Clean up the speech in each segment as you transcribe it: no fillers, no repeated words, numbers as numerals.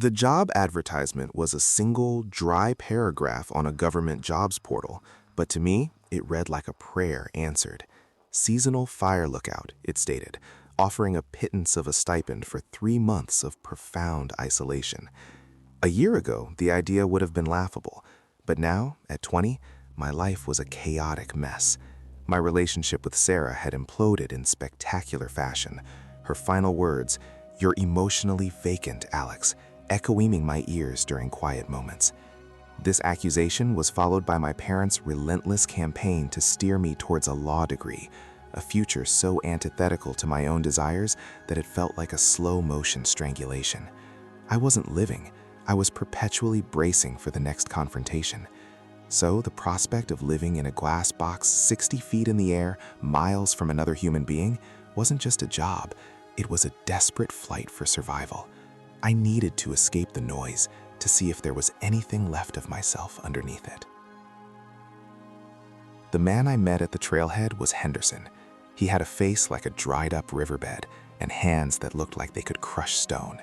The job advertisement was a single, dry paragraph on a government jobs portal, but to me, it read like a prayer answered. Seasonal fire lookout, it stated, offering a pittance of a stipend for 3 months of profound isolation. A year ago, the idea would have been laughable, but now, at 20, my life was a chaotic mess. My relationship with Sarah had imploded in spectacular fashion. Her final words, "You're emotionally vacant, Alex," echoing in my ears during quiet moments. This accusation was followed by my parents' relentless campaign to steer me towards a law degree, a future so antithetical to my own desires that it felt like a slow-motion strangulation. I wasn't living, I was perpetually bracing for the next confrontation. So the prospect of living in a glass box 60 feet in the air, miles from another human being, wasn't just a job, it was a desperate flight for survival. I needed to escape the noise, to see if there was anything left of myself underneath it. The man I met at the trailhead was Henderson. He had a face like a dried-up riverbed and hands that looked like they could crush stone.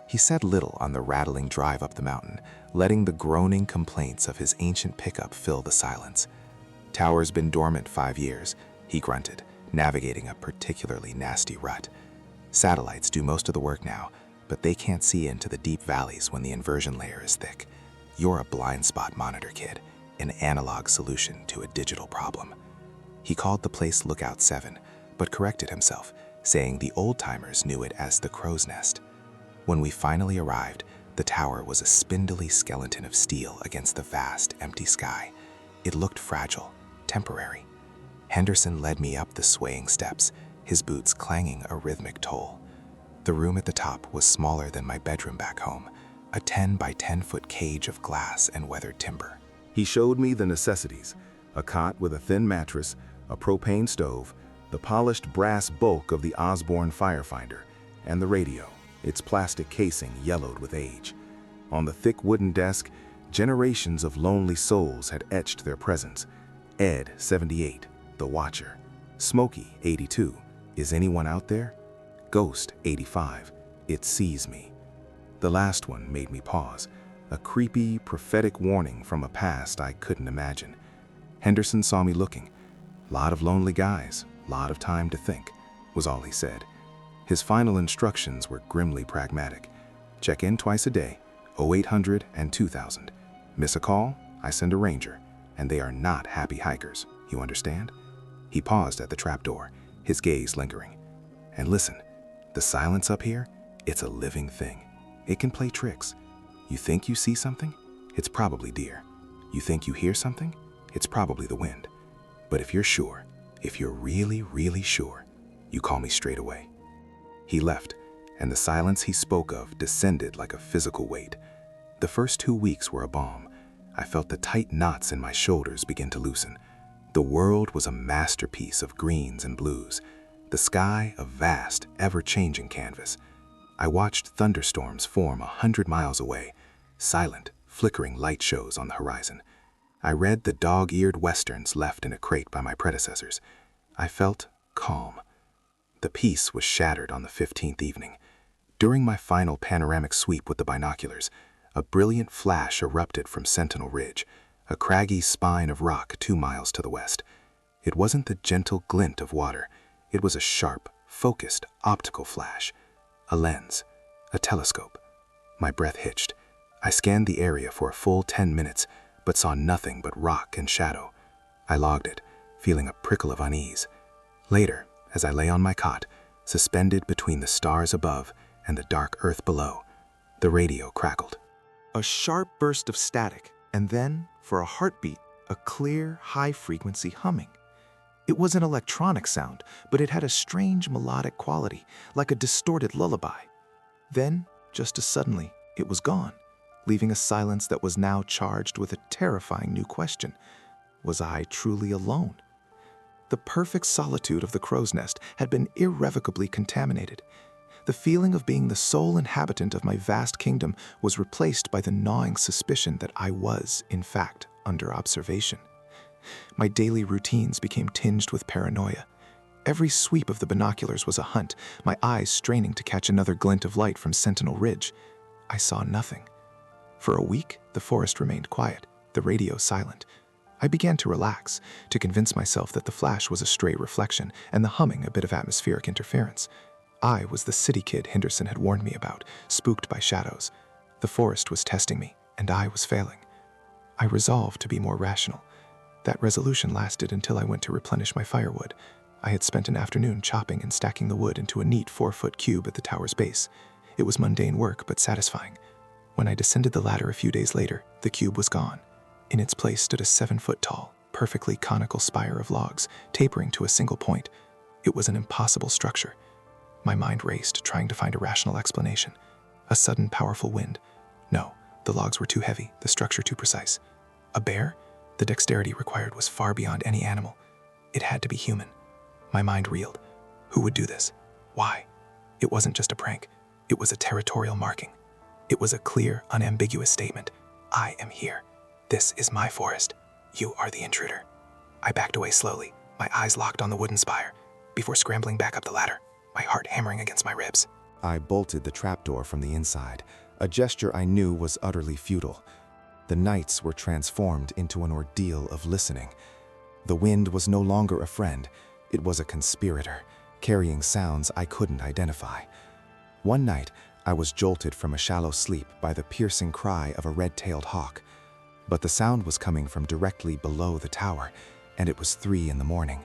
He said little on the rattling drive up the mountain, letting the groaning complaints of his ancient pickup fill the silence. "Tower's been dormant 5 years," he grunted, navigating a particularly nasty rut. "Satellites do most of the work now, but they can't see into the deep valleys when the inversion layer is thick. You're a blind spot monitor, kid, an analog solution to a digital problem." He called the place Lookout 7, but corrected himself, saying the old-timers knew it as the Crow's Nest. When we finally arrived, the tower was a spindly skeleton of steel against the vast, empty sky. It looked fragile, temporary. Henderson led me up the swaying steps, his boots clanging a rhythmic toll. The room at the top was smaller than my bedroom back home, a 10 by 10-foot cage of glass and weathered timber. He showed me the necessities: a cot with a thin mattress, a propane stove, the polished brass bulk of the Osborne firefinder, and the radio, its plastic casing yellowed with age. On the thick wooden desk, generations of lonely souls had etched their presence. Ed, 78, the Watcher. Smokey, 82, is anyone out there? Ghost, 85, it sees me. The last one made me pause, a creepy, prophetic warning from a past I couldn't imagine. Henderson saw me looking. "Lot of lonely guys, lot of time to think," was all he said. His final instructions were grimly pragmatic. "Check in twice a day, 0800 and 2000. Miss a call, I send a ranger, and they are not happy hikers, you understand?" He paused at the trapdoor, his gaze lingering. "And listen, the silence up here, it's a living thing. It can play tricks. You think you see something? It's probably deer. You think you hear something? It's probably the wind. But if you're sure, if you're really, really sure, you call me straight away." He left, and the silence he spoke of descended like a physical weight. The first 2 weeks were a balm. I felt the tight knots in my shoulders begin to loosen. The world was a masterpiece of greens and blues, the sky a vast, ever-changing canvas. I watched thunderstorms form 100 miles away, silent, flickering light shows on the horizon. I read the dog-eared westerns left in a crate by my predecessors. I felt calm. The peace was shattered on the 15th evening. During my final panoramic sweep with the binoculars, a brilliant flash erupted from Sentinel Ridge, a craggy spine of rock 2 miles to the west. It wasn't the gentle glint of water. It was a sharp, focused, optical flash. A lens. A telescope. My breath hitched. I scanned the area for a full 10 minutes, but saw nothing but rock and shadow. I logged it, feeling a prickle of unease. Later, as I lay on my cot, suspended between the stars above and the dark earth below, the radio crackled. A sharp burst of static, and then, for a heartbeat, a clear, high-frequency humming. It was an electronic sound, but it had a strange melodic quality, like a distorted lullaby. Then, just as suddenly, it was gone, leaving a silence that was now charged with a terrifying new question. Was I truly alone? The perfect solitude of the Crow's Nest had been irrevocably contaminated. The feeling of being the sole inhabitant of my vast kingdom was replaced by the gnawing suspicion that I was, in fact, under observation. My daily routines became tinged with paranoia. Every sweep of the binoculars was a hunt, my eyes straining to catch another glint of light from Sentinel Ridge. I saw nothing. For a week, the forest remained quiet, the radio silent. I began to relax, to convince myself that the flash was a stray reflection and the humming a bit of atmospheric interference. I was the city kid Henderson had warned me about, spooked by shadows. The forest was testing me, and I was failing. I resolved to be more rational. That resolution lasted until I went to replenish my firewood. I had spent an afternoon chopping and stacking the wood into a neat 4-foot cube at the tower's base. It was mundane work, but satisfying. When I descended the ladder a few days later, the cube was gone. In its place stood a 7-foot-tall, perfectly conical spire of logs, tapering to a single point. It was an impossible structure. My mind raced, trying to find a rational explanation. A sudden, powerful wind. No, the logs were too heavy, the structure too precise. A bear? The dexterity required was far beyond any animal. It had to be human. My mind reeled. Who would do this? Why? It wasn't just a prank. It was a territorial marking. It was a clear, unambiguous statement. I am here. This is my forest. You are the intruder. I backed away slowly, my eyes locked on the wooden spire, before scrambling back up the ladder, my heart hammering against my ribs. I bolted the trapdoor from the inside, a gesture I knew was utterly futile. The nights were transformed into an ordeal of listening. The wind was no longer a friend. It was a conspirator, carrying sounds I couldn't identify. One night, I was jolted from a shallow sleep by the piercing cry of a red-tailed hawk. But the sound was coming from directly below the tower, and it was 3 in the morning.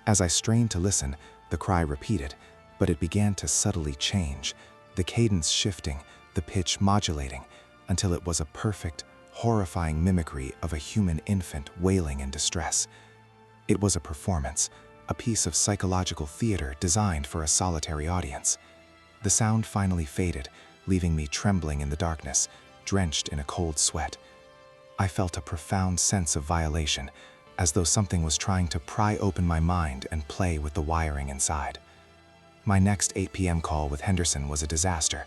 As I strained to listen, the cry repeated, but it began to subtly change, the cadence shifting, the pitch modulating, until it was a perfect, horrifying mimicry of a human infant wailing in distress. It was a performance, a piece of psychological theater designed for a solitary audience. The sound finally faded, leaving me trembling in the darkness, drenched in a cold sweat. I felt a profound sense of violation, as though something was trying to pry open my mind and play with the wiring inside. My next 8 p.m. call with Henderson was a disaster.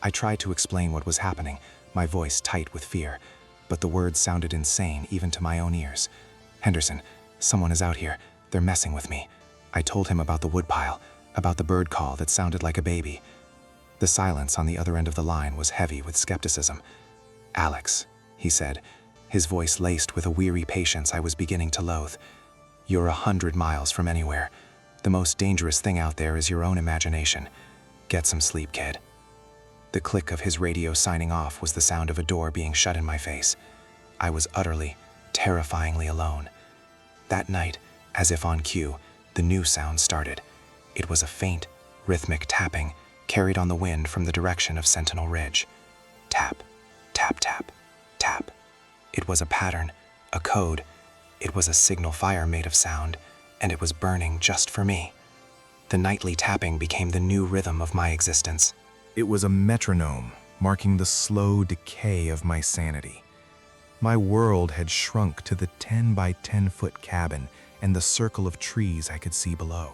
I tried to explain what was happening, my voice tight with fear, but the words sounded insane even to my own ears. "Henderson, someone is out here. They're messing with me." I told him about the woodpile, about the bird call that sounded like a baby. The silence on the other end of the line was heavy with skepticism. "Alex," he said, his voice laced with a weary patience I was beginning to loathe. "You're 100 miles from anywhere. The most dangerous thing out there is your own imagination. Get some sleep, kid." The click of his radio signing off was the sound of a door being shut in my face. I was utterly, terrifyingly alone. That night, as if on cue, the new sound started. It was a faint, rhythmic tapping, carried on the wind from the direction of Sentinel Ridge. Tap, tap, tap, tap. It was a pattern, a code. It was a signal fire made of sound, and it was burning just for me. The nightly tapping became the new rhythm of my existence. It was a metronome, marking the slow decay of my sanity. My world had shrunk to the 10 by 10-foot cabin and the circle of trees I could see below.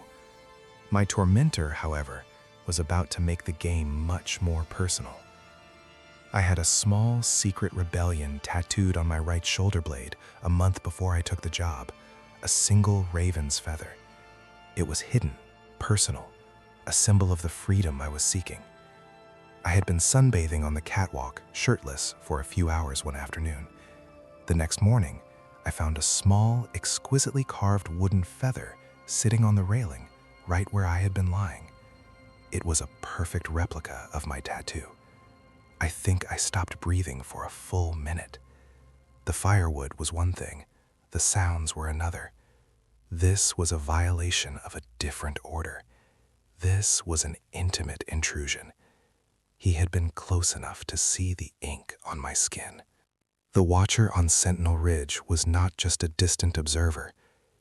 My tormentor, however, was about to make the game much more personal. I had a small, secret rebellion tattooed on my right shoulder blade a month before I took the job, a single raven's feather. It was hidden, personal, a symbol of the freedom I was seeking. I had been sunbathing on the catwalk, shirtless, for a few hours one afternoon. The next morning, I found a small, exquisitely carved wooden feather sitting on the railing, right where I had been lying. It was a perfect replica of my tattoo. I think I stopped breathing for a full minute. The firewood was one thing, the sounds were another. This was a violation of a different order. This was an intimate intrusion. He had been close enough to see the ink on my skin. The watcher on Sentinel Ridge was not just a distant observer.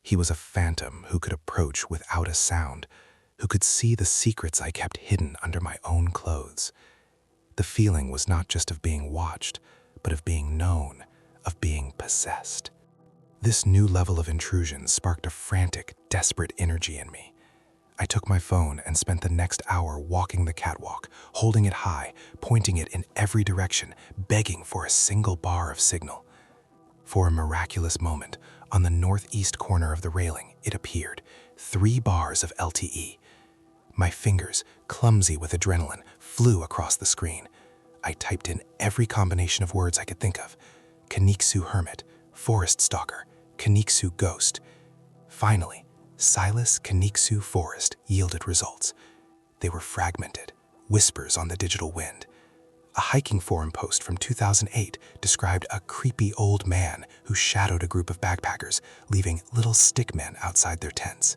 He was a phantom who could approach without a sound, who could see the secrets I kept hidden under my own clothes. The feeling was not just of being watched, but of being known, of being possessed. This new level of intrusion sparked a frantic, desperate energy in me. I took my phone and spent the next hour walking the catwalk, holding it high, pointing it in every direction, begging for a single bar of signal. For a miraculous moment, on the northeast corner of the railing, it appeared, 3 bars of LTE. My fingers, clumsy with adrenaline, flew across the screen. I typed in every combination of words I could think of. Kaniksu hermit, forest stalker, Kaniksu ghost. Finally, Silas Kaniksu Forest yielded results. They were fragmented, whispers on the digital wind. A hiking forum post from 2008 described a creepy old man who shadowed a group of backpackers, leaving little stickmen outside their tents.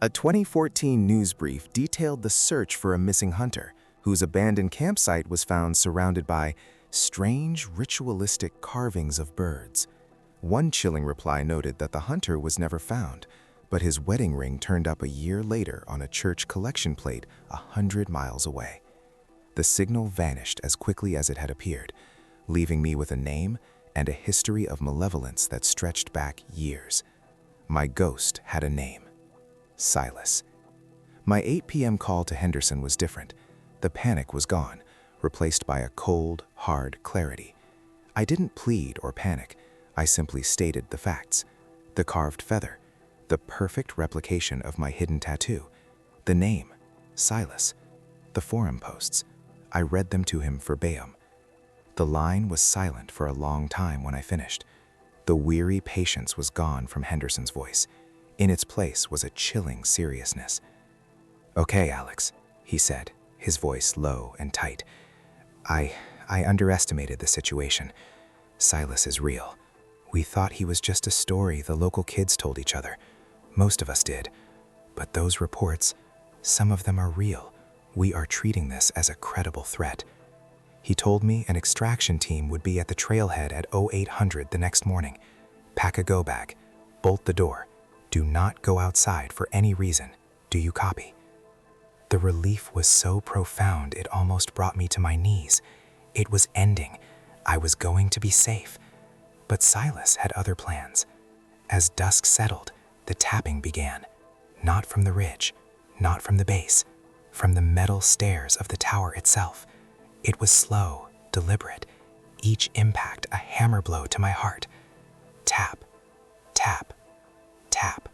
A 2014 news brief detailed the search for a missing hunter, whose abandoned campsite was found surrounded by strange ritualistic carvings of birds. One chilling reply noted that the hunter was never found, but his wedding ring turned up a year later on a church collection plate 100 miles away. The signal vanished as quickly as it had appeared, leaving me with a name and a history of malevolence that stretched back years. My ghost had a name: Silas. My 8 p.m. call to Henderson was different. The panic was gone, replaced by a cold, hard clarity. I didn't plead or panic. I simply stated the facts. The carved feather, the perfect replication of my hidden tattoo, the name, Silas, the forum posts. I read them to him verbatim. The line was silent for a long time when I finished. The weary patience was gone from Henderson's voice. In its place was a chilling seriousness. "Okay, Alex," he said, his voice low and tight. I underestimated the situation. Silas is real. We thought he was just a story the local kids told each other. Most of us did. But those reports, some of them are real. We are treating this as a credible threat. He told me an extraction team would be at the trailhead at 0800 the next morning. Pack a go bag. Bolt the door. Do not go outside for any reason. Do you copy? The relief was so profound it almost brought me to my knees. It was ending. I was going to be safe. But Silas had other plans. As dusk settled, the tapping began. Not from the ridge, not from the base, from the metal stairs of the tower itself. It was slow, deliberate, each impact a hammer blow to my heart. Tap, tap, tap.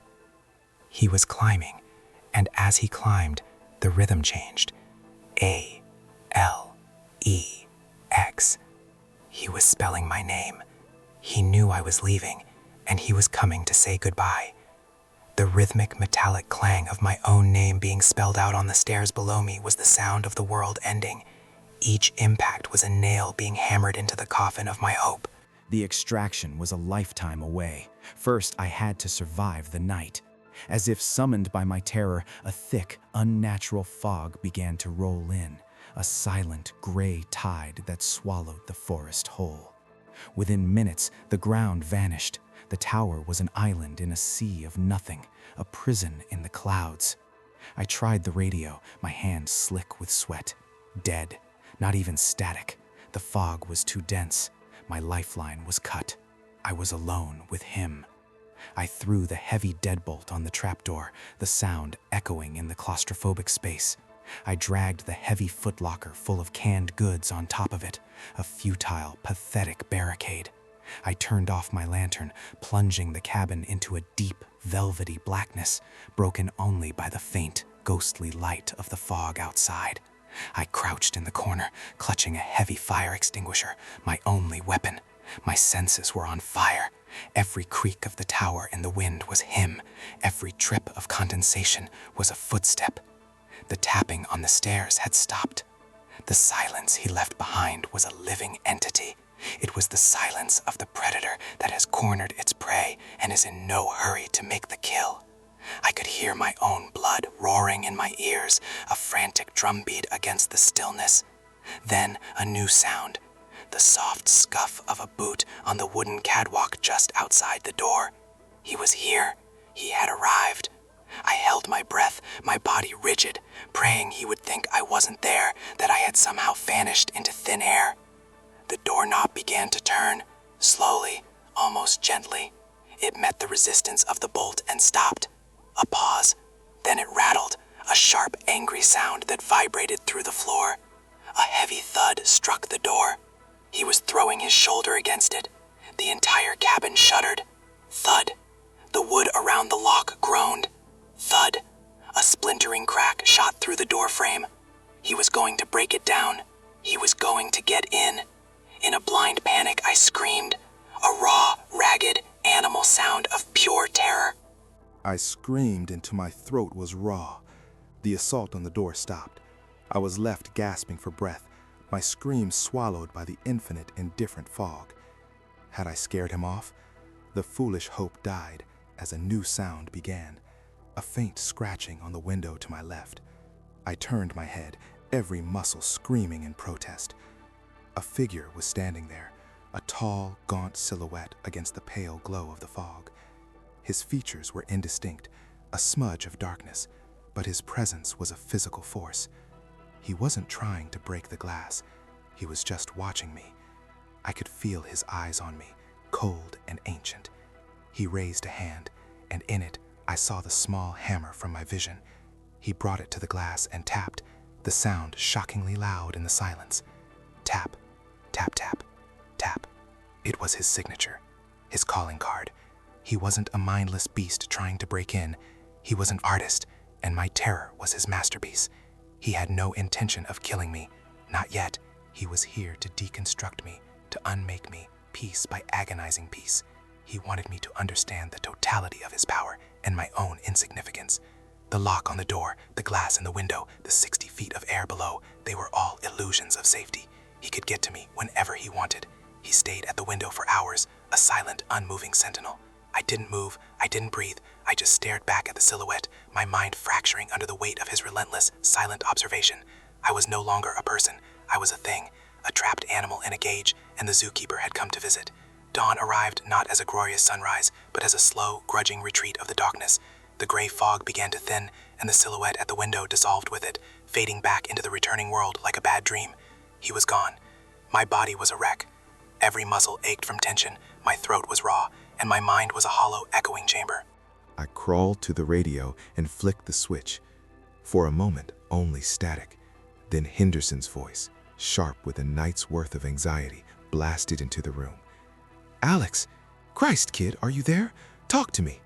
He was climbing, and as he climbed, the rhythm changed. A-L-E-X. He was spelling my name. He knew I was leaving, and he was coming to say goodbye. The rhythmic metallic clang of my own name being spelled out on the stairs below me was the sound of the world ending. Each impact was a nail being hammered into the coffin of my hope. The extraction was a lifetime away. First, I had to survive the night. As if summoned by my terror, a thick, unnatural fog began to roll in, a silent, gray tide that swallowed the forest whole. Within minutes, the ground vanished. The tower was an island in a sea of nothing, a prison in the clouds. I tried the radio, my hands slick with sweat. Dead, not even static. The fog was too dense. My lifeline was cut. I was alone with him. I threw the heavy deadbolt on the trapdoor, the sound echoing in the claustrophobic space. I dragged the heavy footlocker full of canned goods on top of it, a futile, pathetic barricade. I turned off my lantern, plunging the cabin into a deep, velvety blackness, broken only by the faint, ghostly light of the fog outside. I crouched in the corner, clutching a heavy fire extinguisher, my only weapon. My senses were on fire. Every creak of the tower in the wind was him. Every drip of condensation was a footstep. The tapping on the stairs had stopped. The silence he left behind was a living entity. It was the silence of the predator that has cornered its prey and is in no hurry to make the kill. I could hear my own blood roaring in my ears, a frantic drumbeat against the stillness. Then a new sound, the soft scuff of a boot on the wooden catwalk just outside the door. He was here. He had arrived. I held my breath, my body rigid, praying he would think I wasn't there, that I had somehow vanished into thin air. The doorknob began to turn, slowly, almost gently. It met the resistance of the bolt and stopped. A pause. Then it rattled, a sharp, angry sound that vibrated through the floor. A heavy thud struck the door. He was throwing his shoulder against it. The entire cabin shuddered. Thud. The wood around the lock groaned. Thud. A splintering crack shot through the door frame. He was going to break it down. He was going to get in. In a blind panic, I screamed, a raw, ragged, animal sound of pure terror. I screamed until my throat was raw. The assault on the door stopped. I was left gasping for breath, my screams swallowed by the infinite, indifferent fog. Had I scared him off? The foolish hope died as a new sound began, a faint scratching on the window to my left. I turned my head, every muscle screaming in protest. A figure was standing there, a tall, gaunt silhouette against the pale glow of the fog. His features were indistinct, a smudge of darkness, but his presence was a physical force. He wasn't trying to break the glass. He was just watching me. I could feel his eyes on me, cold and ancient. He raised a hand, and in it I saw the small hammer from my vision. He brought it to the glass and tapped, the sound shockingly loud in the silence. Tap, tap, tap, tap. It was his signature, his calling card. He wasn't a mindless beast trying to break in. He was an artist, and my terror was his masterpiece. He had no intention of killing me, not yet. He was here to deconstruct me, to unmake me, piece by agonizing piece. He wanted me to understand the totality of his power and my own insignificance. The lock on the door, the glass in the window, the 60 feet of air below, they were all illusions of safety. He could get to me whenever he wanted. He stayed at the window for hours, a silent, unmoving sentinel. I didn't move, I didn't breathe, I just stared back at the silhouette, my mind fracturing under the weight of his relentless, silent observation. I was no longer a person, I was a thing, a trapped animal in a cage, and the zookeeper had come to visit. Dawn arrived not as a glorious sunrise, but as a slow, grudging retreat of the darkness. The gray fog began to thin, and the silhouette at the window dissolved with it, fading back into the returning world like a bad dream. He was gone. My body was a wreck. Every muscle ached from tension, my throat was raw, and my mind was a hollow, echoing chamber. I crawled to the radio and flicked the switch. For a moment, only static. Then Henderson's voice, sharp with a night's worth of anxiety, blasted into the room. "Alex! Christ, kid, are you there? Talk to me!"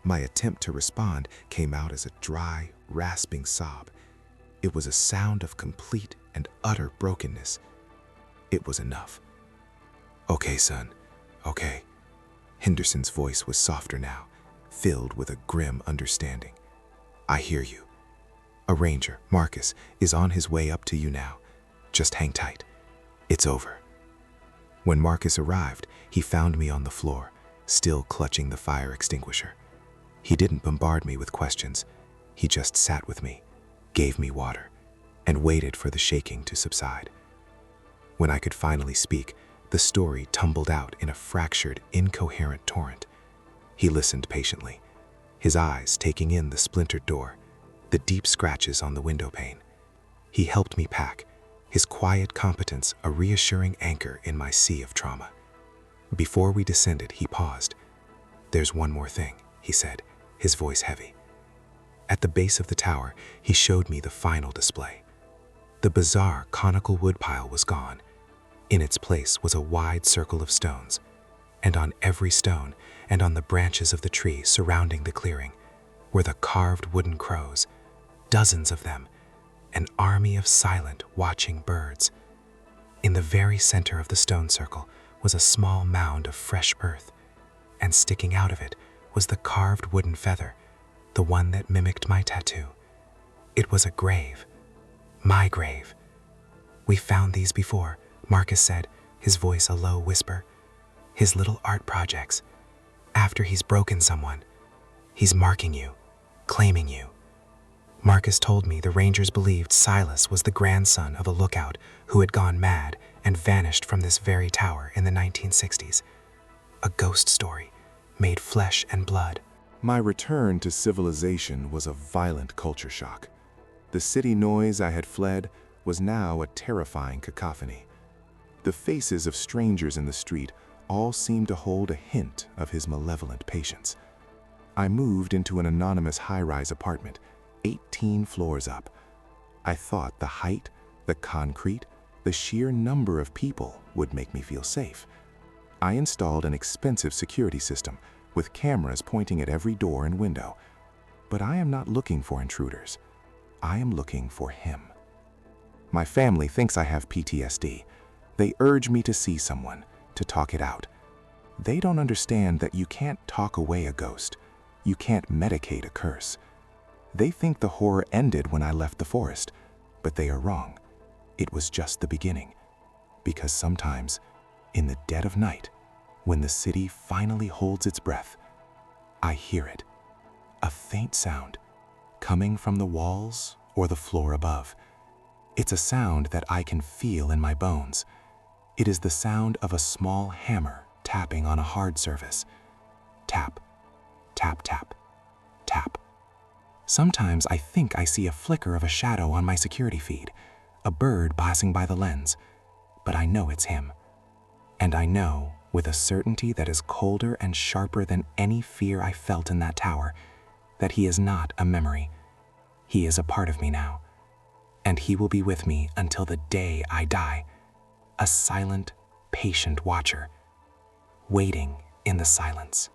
My attempt to respond came out as a dry, rasping sob. It was a sound of complete and utter brokenness. It was enough. "Okay, son. Okay." Henderson's voice was softer now, filled with a grim understanding. "I hear you. A ranger, Marcus, is on his way up to you now. Just hang tight. It's over." When Marcus arrived, he found me on the floor, still clutching the fire extinguisher. He didn't bombard me with questions. He just sat with me, gave me water, and waited for the shaking to subside. When I could finally speak, the story tumbled out in a fractured, incoherent torrent. He listened patiently, his eyes taking in the splintered door, the deep scratches on the window pane. He helped me pack, his quiet competence a reassuring anchor in my sea of trauma. Before we descended, he paused. "There's one more thing," he said, his voice heavy. At the base of the tower, he showed me the final display. The bizarre conical woodpile was gone. In its place was a wide circle of stones, and on every stone and on the branches of the tree surrounding the clearing were the carved wooden crows, dozens of them, an army of silent, watching birds. In the very center of the stone circle was a small mound of fresh earth, and sticking out of it was the carved wooden feather, the one that mimicked my tattoo. It was a grave, my grave. "We found these before," Marcus said, his voice a low whisper. "His little art projects. After he's broken someone, he's marking you, claiming you." Marcus told me the rangers believed Silas was the grandson of a lookout who had gone mad and vanished from this very tower in the 1960s. A ghost story, made flesh and blood. My return to civilization was a violent culture shock. The city noise I had fled was now a terrifying cacophony. The faces of strangers in the street all seemed to hold a hint of his malevolent patience. I moved into an anonymous high-rise apartment, 18 floors up. I thought the height, the concrete, the sheer number of people would make me feel safe. I installed an expensive security system with cameras pointing at every door and window. But I am not looking for intruders. I am looking for him. My family thinks I have PTSD. They urge me to see someone, to talk it out. They don't understand that you can't talk away a ghost. You can't medicate a curse. They think the horror ended when I left the forest, but they are wrong. It was just the beginning. Because sometimes, in the dead of night, when the city finally holds its breath, I hear it. A faint sound, coming from the walls or the floor above. It's a sound that I can feel in my bones. It is the sound of a small hammer tapping on a hard surface. Tap, tap, tap, tap. Sometimes I think I see a flicker of a shadow on my security feed, a bird passing by the lens, but I know it's him. And I know, with a certainty that is colder and sharper than any fear I felt in that tower, that he is not a memory. He is a part of me now, and he will be with me until the day I die, a silent, patient watcher, waiting in the silence.